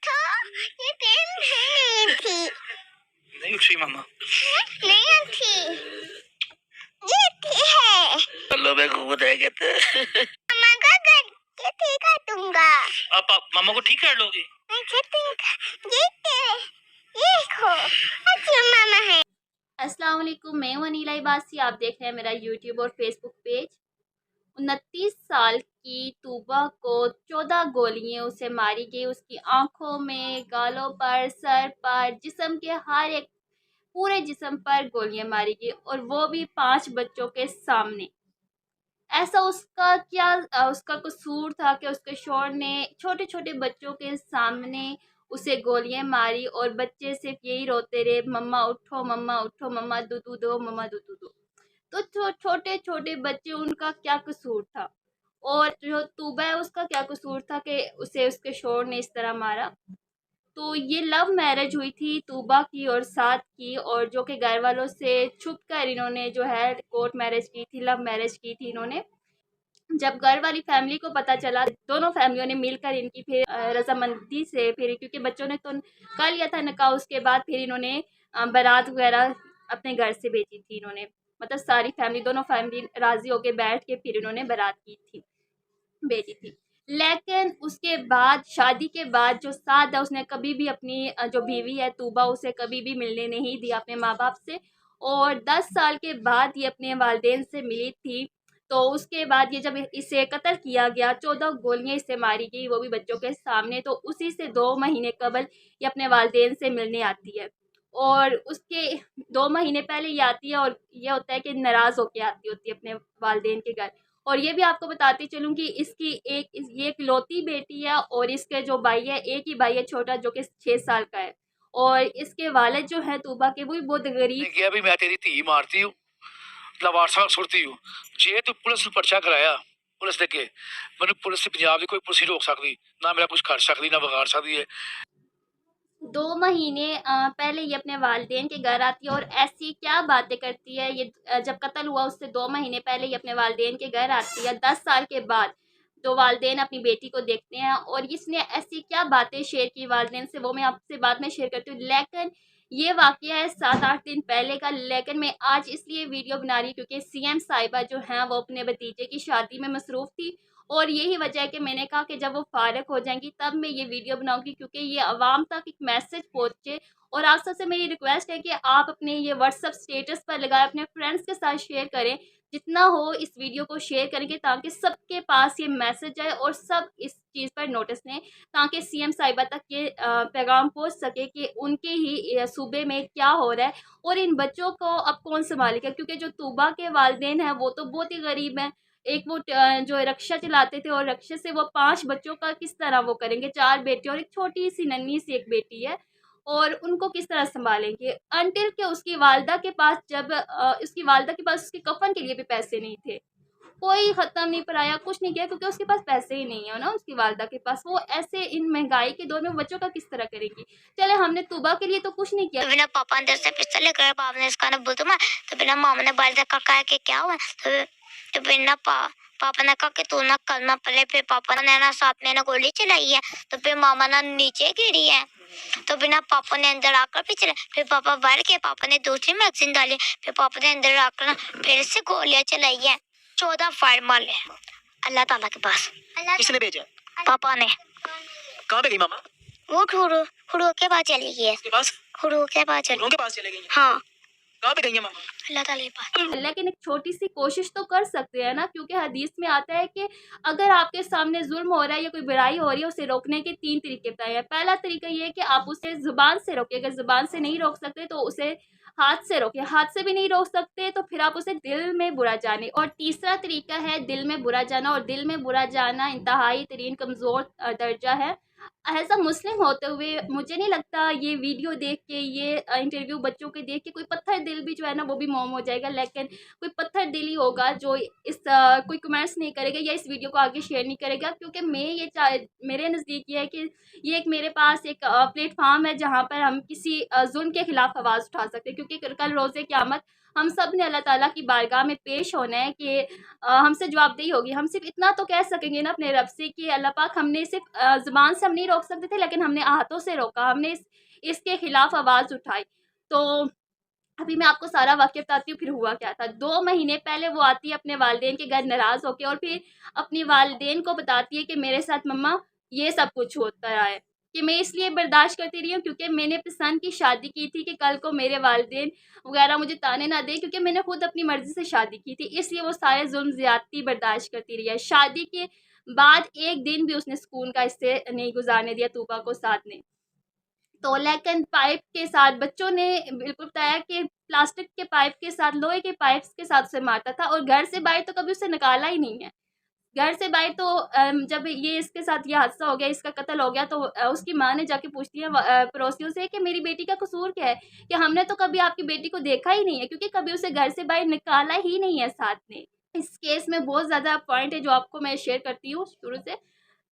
उठो, ये ट्रेन नहीं थी। नहीं उठ रही मामा। नहीं उठी, ये थी है। चलो मैं घूम देंगे तो। मामा का करके ठीक काटूंगा। आप मामा को ठीक कर लोगे? अच्छा ठीक, ये देखो, अच्छा मामा है। अस्सलाम वालेकुम, मैं हूं अनीला इबासी। आप देख रहे हैं मेरा यूट्यूब और फेसबुक पेज। 29 साल की तूबा को 14 गोलियां उसे मारी गई। उसकी आंखों में, गालों पर, सर पर, जिस्म के हर एक पूरे जिस्म पर गोलियां मारी गई, और वो भी 5 बच्चों के सामने। ऐसा उसका क्या उसका कसूर था कि उसके शौहर ने छोटे छोटे बच्चों के सामने उसे गोलियां मारी, और बच्चे सिर्फ यही रोते रहे, मम्मा उठो, मम्मा उठो, मम्मा दूधू दो, मम्मा दूधू दो। तो छोटे छोटे बच्चे, उनका क्या कसूर था? और जो तूबा है उसका क्या कसूर था कि उसे उसके शौहर ने इस तरह मारा? तो ये लव मैरिज हुई थी तूबा की और साद की, और जो कि घर वालों से छुप कर इन्होंने जो है कोर्ट मैरिज की थी, लव मैरिज की थी इन्होंने। जब घर वाली फैमिली को पता चला, दोनों फैमिलियों ने मिलकर इनकी फिर रजामंदी से, फिर क्योंकि बच्चों ने तो कर लिया था निकाह, उसके बाद फिर इन्होंने बारात वगैरह अपने घर से भेजी थी इन्होंने। मतलब सारी फैमिली, दोनों फैमिली राजी होके बैठ के फिर इन्होंने बारात की थी, भेजी थी। लेकिन उसके बाद, शादी के बाद, जो साद है उसने कभी भी अपनी जो बीवी है तूबा, उसे कभी भी मिलने नहीं दिया अपने माँ बाप से। और 10 साल के बाद ये अपने वालिदैन से मिली थी। तो उसके बाद ये जब इसे कत्ल किया गया, 14 गोलियां इसे मारी गई, वो भी बच्चों के सामने। तो उसी से 2 महीने कबल ये अपने वालिदैन से मिलने आती है, और उसके 2 महीने पहले ये आती है, और ये होता है कि नाराज़ होकर आती होती है अपने वालिदैन के घर। और ये भी आपको बताती चलूँ कि ये एक लौती बेटी है, और इसके जो भाई है, एक ही भाई है छोटा, जो कि 6 साल का है। और इसके वालिद जो है तूबा के, वो भी बहुत गरीब। भी मैं तेरी धी मारती हूँ, लवारसा सुरती हूँ, जे तू पुलिस ਨੂੰ ਪਰਚਾ ਕਰਾਇਆ पुलिस ਦੇ ਕੇ, ਮੈਨੂੰ पुलिस पंजाब ਦੀ ਕੋਈ पुलिस नहीं रोक सकती, ना मेरा कुछ कर सकती, ना बिगाड़ सकती है। 2 महीने पहले ये अपने वालिदैन के घर आती है, और ऐसी क्या बातें करती है ये। जब कत्ल हुआ उससे 2 महीने पहले ये अपने वालिदैन के घर आती है, 10 साल के बाद। तो वालिदैन अपनी बेटी को देखते हैं, और इसने ऐसी क्या बातें शेयर की वालिदैन से, वो मैं आपसे बाद में शेयर करती हूँ। लेकिन ये वाक़या है 7-8 दिन पहले का। लेकिन मैं आज इसलिए वीडियो बना रही हूँ क्योंकि सीएम साहिबा जो हैं वो अपने भतीजे की शादी में मसरूफ़ थी, और यही वजह है कि मैंने कहा कि जब वो फ़ारिग हो जाएंगी तब मैं ये वीडियो बनाऊंगी, क्योंकि ये आवाम तक एक मैसेज पहुँचे। और आप सबसे मेरी रिक्वेस्ट है कि आप अपने ये व्हाट्सअप स्टेटस पर लगाएं, अपने फ्रेंड्स के साथ शेयर करें, जितना हो इस वीडियो को शेयर करेंगे, ताकि सबके पास ये मैसेज जाए और सब इस चीज़ पर नोटिस लें, ताकि सीएम साहिबा तक ये पैगाम पहुँच सके कि उनके ही सूबे में क्या हो रहा है, और इन बच्चों को अब कौन संभालेगा। क्योंकि जो तूबा के वालिदैन हैं वो तो बहुत ही गरीब हैं। एक वो जो रिक्शा चलाते थे, और रिक्शे से वो 5 बच्चों का किस तरह वो करेंगे, 4 बेटे और एक छोटी सी नन्ही सी एक बेटी है, और उनको किस तरह संभालेंगे। अनटिल के उसकी वालदा के पास, जब उसकी वालदा के पास उसके कफन के लिए भी पैसे नहीं थे, कोई ख़त्म नहीं पढ़ाया, कुछ नहीं किया, क्योंकि उसके पास पैसे ही नहीं है ना उसकी वालदा के पास। वो ऐसे इन महंगाई के दौर में बच्चों का किस तरह करेगी। चले, हमने तूबा के लिए तो कुछ नहीं किया। तो बिना पापा अंदर से पिस्तौल लेकर पापा ने इसका ना बोल दूंगा, तो बिना मामा ने बाल देखा कहा कि क्या हुआ, तो बिना पापा ने कहा कि तू ना कलमा पढ़े, फिर पापा ने ना साथ में ना गोली चलाई है, तो फिर मामा ना नीचे गिरी है, तो बिना पापा ने अंदर आकर भी चले, फिर पापा बाहर के, पापा ने दूसरी मैगजीन डाली, फिर पापा ने अंदर आकर ना फिर से गोलियां चलाई है, 14 फायर मारे अल्लाह ताला के पास। किसने भेजा? पापा ने। कहाँ पे गई मामा? वो हुरू के पास चली गई है। के पास? हुरू के पास चली। के पास चले गई? हाँ, कहाँ पे गई है मामा? अल्लाह ताला के पास। लेकिन एक छोटी सी कोशिश तो कर सकते हैं ना, क्योंकि हदीस में आता है कि अगर आपके सामने जुल्म हो रहा है या कोई बुराई हो रही है, उसे रोकने के 3 तरीके बताए हैं। पहला तरीका ये है कि आप उसे ज़ुबान से रोकें, अगर ज़ुबान से नहीं रोक सकते तो उसे हाथ से रोकें, हाथ से भी नहीं रोक सकते तो फिर आप उसे दिल में बुरा जाने। और तीसरा तरीका है दिल में बुरा जाना, और दिल में बुरा जाना इंतहाई तरीन कमज़ोर दर्जा है। एज़ अ मुस्लिम होते हुए मुझे नहीं लगता ये वीडियो देख के, ये इंटरव्यू बच्चों के देख के कोई पत्थर दिल भी जो है ना वो भी मोम हो जाएगा। लेकिन कोई पत्थर दिल ही होगा जो कोई कमेंट्स नहीं करेगा या इस वीडियो को आगे शेयर नहीं करेगा, क्योंकि मैं ये मेरे नज़दीक ये है कि ये एक मेरे पास एक प्लेटफॉर्म है जहाँ पर हम किसी जुल्म के खिलाफ आवाज़ उठा सकते हैं। क्योंकि कल रोज़े क़यामत हम सब ने अल्लाह ताला की बारगाह में पेश होना है कि हमसे जवाबदेही होगी। हम सिर्फ इतना तो कह सकेंगे ना अपने रब से कि अल्लाह पाक, हमने सिर्फ ज़ुबान से हम नहीं रोक सकते थे, लेकिन हमने हाथों से रोका, हमने इसके खिलाफ आवाज़ उठाई। तो अभी मैं आपको सारा वाक़या बताती हूँ फिर हुआ क्या था। 2 महीने पहले वो आती है अपने वालिदैन के घर नाराज़ होके, और फिर अपनी वालिदैन को बताती है कि मेरे साथ मम्मा ये सब कुछ होता रहा है, कि मैं इसलिए बर्दाश्त करती रही हूँ क्योंकि मैंने पसंद की शादी की थी कि कल को मेरे वालिदैन वग़ैरह मुझे ताने ना दें, क्योंकि मैंने खुद अपनी मर्ज़ी से शादी की थी, इसलिए वो सारे ज़ुल्म ज़्यादती बर्दाश्त करती रही है। शादी के बाद 1 दिन भी उसने सुकून का इससे नहीं गुज़ारने दिया तूबा को साथ ने। तो लेकिन पाइप के साथ बच्चों ने बिल्कुल बताया कि प्लास्टिक के पाइप के साथ, लोहे के पाइप्स के साथ उसे मारता था, और घर से बाहर तो कभी उसे निकाला ही नहीं है। घर से बाहर तो जब ये इसके साथ ये हादसा हो गया, इसका कत्ल हो गया, तो उसकी माँ ने जाके पूछती है पड़ोसियों से कि मेरी बेटी का कसूर क्या है? कि हमने तो कभी आपकी बेटी को देखा ही नहीं है, क्योंकि कभी उसे घर से बाहर निकाला ही नहीं है साथ ने। इस केस में बहुत ज़्यादा पॉइंट है जो आपको मैं शेयर करती हूँ शुरू से।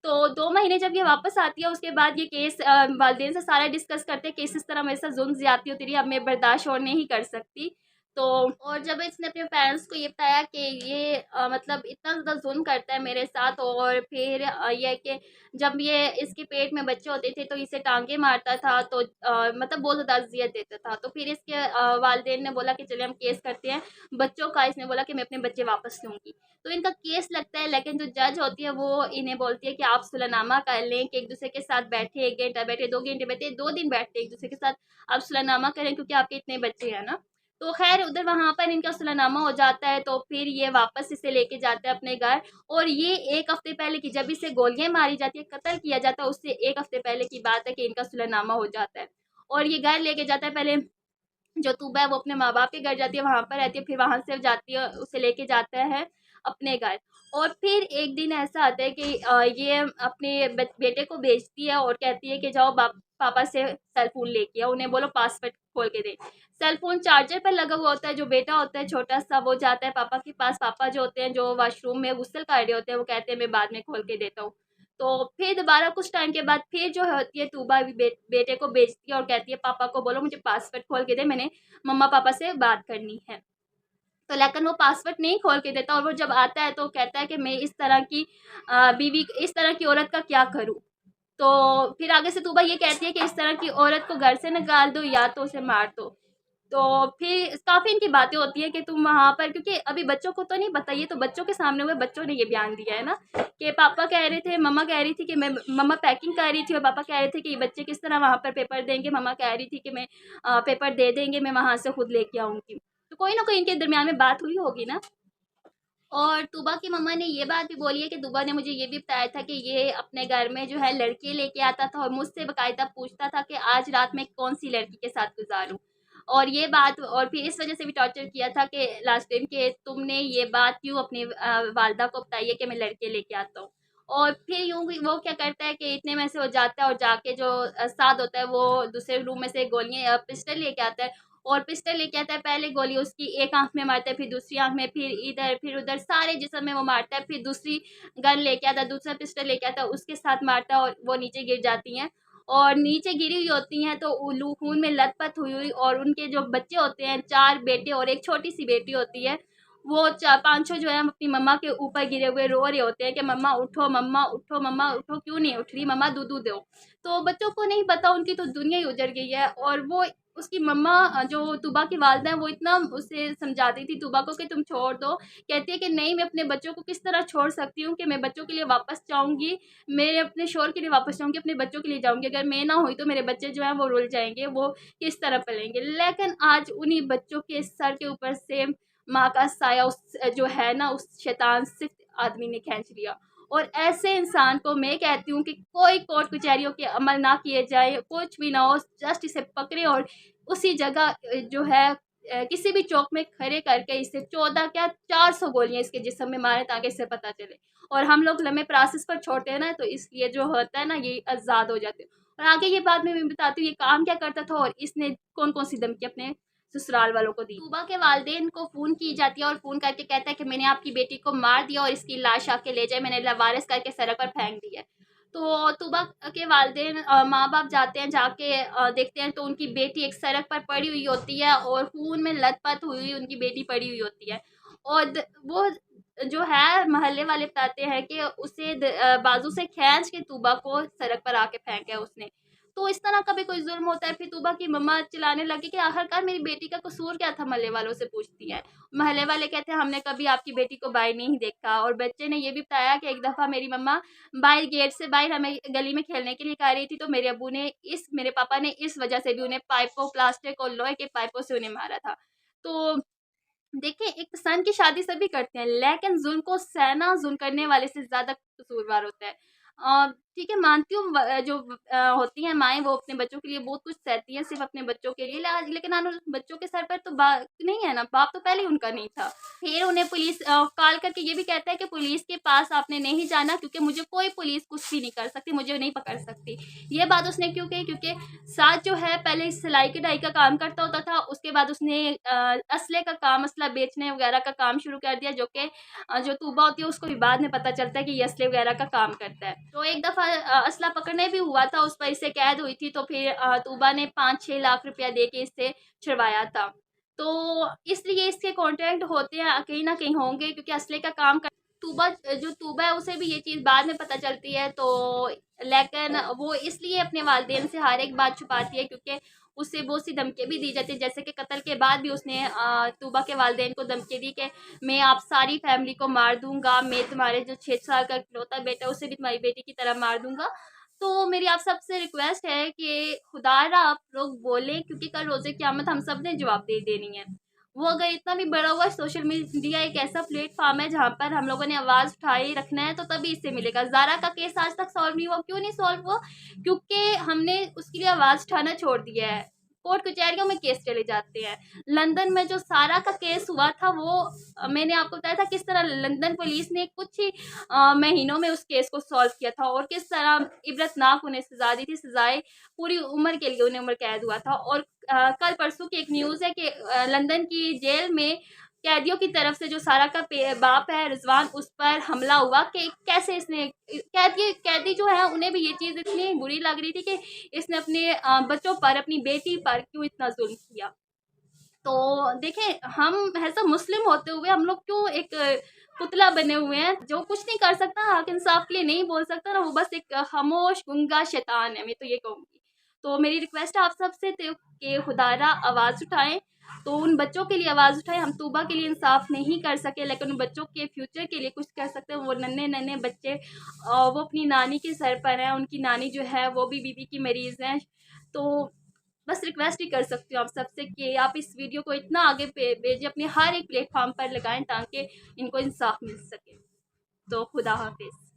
तो 2 महीने जब ये वापस आती है, उसके बाद ये केस वालिदैन से सारा डिस्कस करते हैं कि इस तरह मेरे साथ ज़ुल्म ज़्यादती होती रही, अब मैं बर्दाश्त और नहीं कर सकती। तो और जब इसने अपने पेरेंट्स को ये बताया कि ये मतलब इतना ज़्यादा ज़ुल्म करता है मेरे साथ, और फिर ये है कि जब ये इसके पेट में बच्चे होते थे तो इसे टाँगे मारता था, तो मतलब बहुत ज़्यादा अज़ियत देता था। तो फिर इसके वालिदैन ने बोला कि चलिए हम केस करते हैं बच्चों का। इसने बोला कि मैं अपने बच्चे वापस लूँगी। तो इनका केस लगता है, लेकिन जो जज होती है वो इन्हें बोलती है कि आप सुलहनामा कर लें, कि एक-दूसरे के साथ बैठे, 1 घंटा बैठे, 2 घंटे बैठे, 2 दिन बैठे एक-दूसरे के साथ, आप सुलहनामा करें क्योंकि आपके इतने बच्चे हैं ना। तो ख़ैर उधर वहाँ पर इनका सुलहनामा हो जाता है, तो फिर ये वापस इसे लेके जाता है अपने घर। और ये 1 हफ़्ते पहले की, जब इसे गोलियाँ मारी जाती है, कत्ल किया जाता है, उससे 1 हफ़्ते पहले की बात है कि इनका सुलहनामा हो जाता है। और ये घर लेके जाता है, पहले जो तूबा है वो अपने माँ-बाप के घर जाती है, वहाँ पर रहती है, फिर वहाँ से जाती है, उसे लेके जाता है अपने घर। और फिर एक दिन ऐसा आता है कि ये अपने बेटे को भेजती है और कहती है कि जाओ पापा से सेल फ़ोन लेके आओ, उन्हें बोलो पासवर्ड खोल के दें। सेल फ़ोन चार्जर पर लगा हुआ होता है, जो बेटा होता है छोटा-सा वो जाता है पापा के पास, पापा जो होते हैं जो वॉशरूम में गुस्ल कर रहे होते हैं, वो कहते हैं मैं बाद में खोल के देता हूँ। तो फिर दोबारा कुछ टाइम के बाद फिर जो होती है तूबा बेटे को भेजती है और कहती है पापा को बोलो मुझे पासवर्ड खोल के दे, मैंने मम्मा पापा से बात करनी है। तो लेकिन वो पासवर्ड नहीं खोल के देता, और वो जब आता है तो कहता है कि मैं इस तरह की बीवी, इस तरह की औरत का क्या करूँ? तो फिर आगे से तूबा ये कहती है कि इस तरह की औरत को घर से निकाल दो या तो उसे मार दो। तो फिर काफ़ी इनकी बातें होती हैं कि तुम वहाँ पर, क्योंकि अभी बच्चों को तो नहीं पता, ये तो बच्चों के सामने हुए, बच्चों ने ये बयान दिया है ना कि पापा कह रहे थे, मम्मा कह रही थी कि मैं, मम्मा पैकिंग कर रही थी और पापा कह रहे थे कि ये बच्चे किस तरह वहाँ पर पेपर देंगे, मम्मा कह रही थी कि मैं पेपर दे देंगे, मैं वहाँ से खुद लेके आऊँगी। तो कोई ना कोई इनके दरमियान में बात हुई होगी ना। और तूबा की मम्मा ने ये बात भी बोली है कि तूबा ने मुझे ये भी बताया था कि ये अपने घर में जो है लड़के लेके आता था और मुझसे बाकायदा पूछता था कि आज रात में कौन सी लड़की के साथ गुजारूं। और ये बात, और फिर इस वजह से भी टॉर्चर किया था कि लास्ट टाइम कि तुमने ये बात क्यों अपनी वालदा को बताई है कि मैं लड़के लेके आता हूँ। और फिर यूं भी वो क्या करता है कि इतने में से हो जाता है, और जाके जो साद होता है वो दूसरे रूम में से गोलियां पिस्टल लेके आता है, और पिस्टल लेके आता है। पहले गोली उसकी एक आँख में मारता है, फिर दूसरी आँख में, फिर इधर, फिर उधर, सारे जिस्म में वो मारता है। फिर दूसरी गन लेके आता है, दूसरा पिस्टल लेके आता है, उसके साथ मारता है और वो नीचे गिर जाती हैं। और नीचे गिरी हुई होती हैं तो उल्लू खून में लथपथ हुई हुई, और उनके जो बच्चे होते हैं, 4 बेटे और एक छोटी-सी बेटी होती है, वो 5-6 जो है अपनी मम्मा के ऊपर गिरे हुए रो रहे होते हैं कि मम्मा उठो, मम्मा उठो, मम्मा उठो, क्यों नहीं उठ रही मम्मा, दूधू दो। तो बच्चों को नहीं पता, उनकी तो दुनिया ही उजड़ गई है। और वो उसकी मम्मा जो तूबा की वालिदा है, वो इतना उसे समझाती थी तूबा को कि तुम छोड़ दो। कहती है कि नहीं, मैं अपने बच्चों को किस तरह छोड़ सकती हूँ, कि मैं बच्चों के लिए वापस जाऊँगी, मैं अपने शौहर के लिए वापस जाऊँगी, अपने बच्चों के लिए जाऊँगी। अगर मैं ना हुई तो मेरे बच्चे जो हैं वो रुल जाएँगे, वो किस तरह पलेंगे। लेकिन आज उन्हीं बच्चों के सर के ऊपर से माँ का साया उस जो है ना, उस शैतान सिफ़्त आदमी ने खींच लिया। और ऐसे इंसान को मैं कहती हूँ कि कोई कोर्ट कचहरियों के अमल ना किए जाए, कुछ भी ना हो, जस्ट इसे पकड़े और उसी जगह जो है किसी भी चौक में खड़े करके इसे 14 क्या 400 गोलियाँ इसके जिस्म में मारें, ताकि इसे पता चले। और हम लोग लम्हे प्रोसेस पर छोड़ते हैं ना, तो इसलिए जो होता है ना, ये आज़ाद हो जाते हैं। और आगे ये बात मैं बताती हूँ ये काम क्या करता था और इसने कौन-कौन सी धमकी अपने ससुराल वालों को दी। तूबा के वालिदैन को फ़ोन की जाती है और फ़ोन करके कहता है कि मैंने आपकी बेटी को मार दिया और इसकी लाश आके ले जाए, मैंने लावारिस करके सड़क पर फेंक दी है। तो तूबा के वालिदैन माँ बाप जाते हैं, जाके देखते हैं तो उनकी बेटी एक सड़क पर पड़ी हुई होती है और खून में लथपथ हुई उनकी बेटी पड़ी हुई होती है। और वो जो है मोहल्ले वाले बताते हैं कि उसे बाजू से खींच के तूबा को सड़क पर आके फेंका है उसने। तो इस तरह का भी कोई जुल्म होता है। फिर तूबा की मम्मा चिल्लाने लगी कि आखिरकार मेरी बेटी का कसूर क्या था, मोहल्ले वालों से पूछती है। मोहल्ले वाले कहते हैं हमने कभी आपकी बेटी को बाहर नहीं देखा। और बच्चे ने ये भी बताया कि एक दफ़ा मेरी मम्मा बाहर गेट से बाहर हमें गली में खेलने के लिए कह रही थी, तो मेरे पापा ने इस वजह से भी उन्हें पाइपों, प्लास्टिक और लोहे के पाइपों से उन्हें मारा था। तो देखिए, एक पसंद की शादी सभी करते हैं, लेकिन ज़ुल्म को सहना ज़ुल्म करने वाले से ज़्यादा कसूरवार होता है। ठीक है, मानती हूँ जो होती हैं माएँ, वो अपने बच्चों के लिए बहुत कुछ सहती हैं, सिर्फ़ अपने बच्चों के लिए, लेकिन उन बच्चों के सर पर तो नहीं है ना, बाप तो पहले ही उनका नहीं था। फिर उन्हें पुलिस कॉल करके ये भी कहता है कि पुलिस के पास आपने नहीं जाना, क्योंकि मुझे कोई पुलिस कुछ भी नहीं कर सकती, मुझे नहीं पकड़ सकती। ये बात उसने क्यों कही? क्योंकि साथ जो है पहले सिलाई कढ़ाई का काम करता होता था, उसके बाद उसने असले का काम, असला बेचने वगैरह का काम शुरू कर दिया, जो कि जो तूबा होती है उसको भी बाद में पता चलता है कि ये असले वगैरह का काम करता है। तो एक दफ़ा असला पकड़ने भी हुआ था, उस पर इससे कैद हुई थी, तो फिर तूबा ने 5-6 लाख रुपया दे के इससे छुड़वाया था। तो इसलिए इसके कॉन्टेंट होते हैं, कहीं न कहीं होंगे, क्योंकि असले का काम जो तूबा है उसे भी ये चीज़ बाद में पता चलती है। तो लेकिन वो इसलिए अपने वालिदैन से हर एक बात छुपाती है, क्योंकि उसे बहुत सी धमकी भी दी जाती है। जैसे कि कत्ल के बाद भी उसने तूबा के वालिदैन को धमकी दी कि मैं आप सारी फैमिली को मार दूंगा, मैं तुम्हारे जो 6 साल का इकलौता बेटा है उसे भी तुम्हारी बेटी की तरह मार दूंगा। तो मेरी आप सबसे रिक्वेस्ट है कि खुदारा आप लोग बोलें, क्योंकि कल रोज़े क़यामत हम सब ने जवाबदेही देनी है। वो अगर इतना भी बड़ा हुआ, सोशल मीडिया एक ऐसा प्लेटफॉर्म है जहाँ पर हम लोगों ने आवाज़ उठाए रखना है, तो तभी इससे मिलेगा। ज़ारा का केस आज तक सॉल्व नहीं हुआ, क्यों नहीं सॉल्व हुआ? क्योंकि हमने उसके लिए आवाज़ उठाना छोड़ दिया है। कोर्ट कचहरियों में केस चले जाते हैं। लंदन में जो सारा का केस हुआ था, वो मैंने आपको बताया था किस तरह लंदन पुलिस ने कुछ ही महीनों में उस केस को सॉल्व किया था, और किस तरह इबरतनाक उन्हें सज़ा दी थी। सज़ाएँ पूरी उम्र के लिए उन्हें उम्र कैद हुआ था। और कल परसों की एक न्यूज़ है कि लंदन की जेल में कैदियों की तरफ से जो सारा का बाप है रिजवान, उस पर हमला हुआ कि कैसे इसने कैदी जो है उन्हें भी ये चीज़ इतनी बुरी लग रही थी कि इसने अपने बच्चों पर, अपनी बेटी पर क्यों इतना जुल्म किया। तो देखें, हम ऐसा मुस्लिम होते हुए हम लोग क्यों एक पुतला बने हुए हैं, जो कुछ नहीं कर सकता, हक इंसाफ के लिए नहीं बोल सकता ना, वो बस एक खामोश गूंगा शैतान है, मैं तो ये कहूँगी। तो मेरी रिक्वेस्ट है आप सबसे कि खुदारा आवाज़ उठाएं, तो उन बच्चों के लिए आवाज़ उठाएं। हम तूबा के लिए इंसाफ नहीं कर सके, लेकिन उन बच्चों के फ्यूचर के लिए कुछ कर सकते हैं। वो नन्हे नन्हे बच्चे वो अपनी नानी के सर पर हैं, उनकी नानी जो है वो भी बीपी की मरीज़ हैं। तो बस रिक्वेस्ट ही कर सकती हूँ आप सबसे कि आप इस वीडियो को इतना आगे भेजिए, अपने हर एक प्लेटफॉर्म पर लगाएं, ताकि इनको इंसाफ मिल सके। तो खुदा हाफिज़।